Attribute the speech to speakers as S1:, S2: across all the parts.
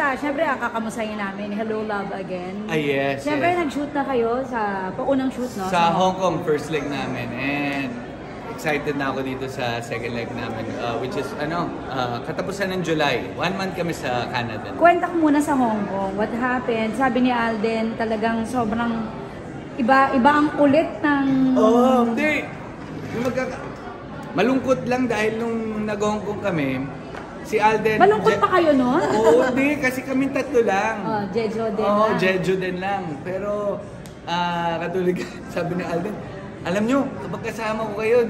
S1: Kamusta? Siyempre, kakamusahin namin. Hello, Love Again.
S2: Yes.
S1: Siyempre,
S2: yes.
S1: nag-shoot na kayo sa paunang shoot, no?
S2: Sa Hong Kong, first leg namin. And excited na ako dito sa second leg namin, which is, katapusan ng July. 1 month kami sa Canada.
S1: Kwenta ko muna sa Hong Kong. What happened? Sabi ni Alden, talagang sobrang iba ang kulit ng...
S2: Hindi. Malungkot lang dahil nung nag-Hong Kong kami, si Alden...
S1: Malungkot pa kayo, no?
S2: Hindi. Kasi kaming tatlo lang.
S1: Jeju din lang.
S2: Jeju din lang. Pero, katulad, sabi ni Alden, alam nyo, kapag kasama ko kayo,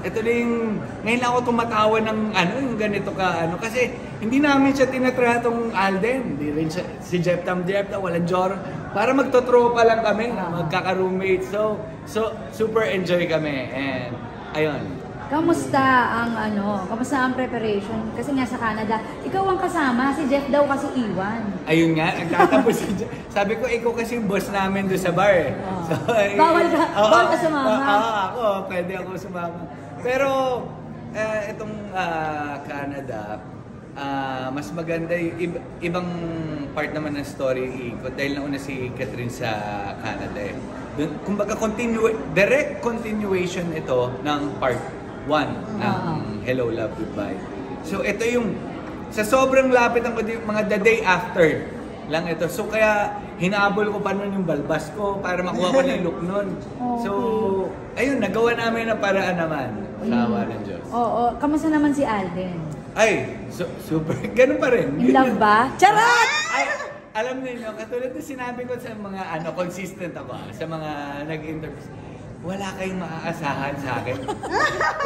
S2: ito na yung, ngayon lang ako tumatawa ng, yung ganito ka, kasi hindi namin siya tinatratong Alden. Hindi rin siya, si Jeff Tam, walang jor. Para magtotropa lang kami, magkaka-roommate. So, super enjoy kami. And, ayun.
S1: Kamusta ang preparation? Kasi nga sa Canada, ikaw ang kasama, si Jeff daw kasi iwan.
S2: Ayun nga, nagtatapos si Jeff. Sabi ko, ikaw kasi yung boss namin doon sa bar eh. So,
S1: bawal ka sumama.
S2: Ako, pwede ako sumama. Pero, itong Canada, mas maganda yung ibang part naman ng story ikot dahil nauna si Catherine sa Canada eh. Kumbaga, direct continuation ito ng part 1 ng Hello, Love, Goodbye. So, ito yung, sa sobrang lapit ng mga the day after lang ito. So, kaya hinabol ko pa nun yung balbas ko para makuha ko na yung look nun. So, ayun, nagawa namin na paraan naman. Sa awa ng Diyos.
S1: Oo. Kamusta naman si Alden?
S2: Ay, super. Ganun pa rin.
S1: In love ba? Charot!
S2: Ay, alam niyo, katulad na sinabi ko sa mga consistent ako, sa mga nag-interview, wala kayong maaasahan sa akin.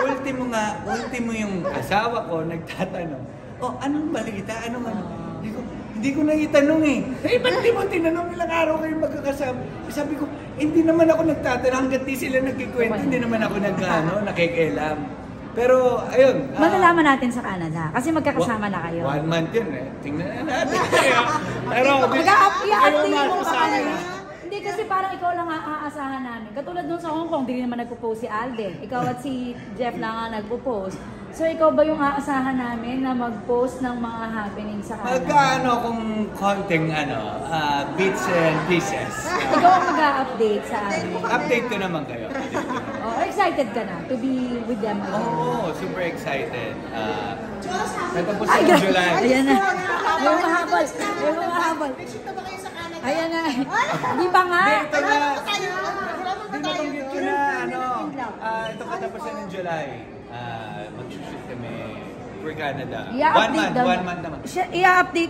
S2: Ultimo yung asawa ko, nagtatanong, anong balita? Hindi ko na itanong eh. Ba't di mo tinanong ilang araw kayong magkakasama? Sabi ko, hindi naman ako nagtatanong, hanggat di sila nagkikwento, hindi naman ako nakikialam. Pero, ayun.
S1: Malalaman natin sa Canada, kasi magkakasama na kayo.
S2: 1 month yun eh. Tingnan na natin. Pero,
S1: mag-a-update mo sa kanila. Hindi kasi parang ikaw lang aasahan namin. Katulad nung sa Hong Kong, hindi naman nagpo-post si Alden. Ikaw at si Jeff lang ang nagpo-post. So ikaw ba yung aasahan namin na mag-post ng mga happenings sa Canada?
S2: Magkaano kung konting bits and pieces.
S1: Ikaw ang mag-a-update sa amin.
S2: Update ko naman kayo.
S1: Excited ka na to be with them again?
S2: Super excited. Natapos ng July.
S1: Ayan na. Yung mahabal. Ayan na. Di ba nga?
S2: Ito na. Di nabanggit ko na ito katapusan ng July. Mag-shoot kami for Canada. 1 month naman.
S1: I-update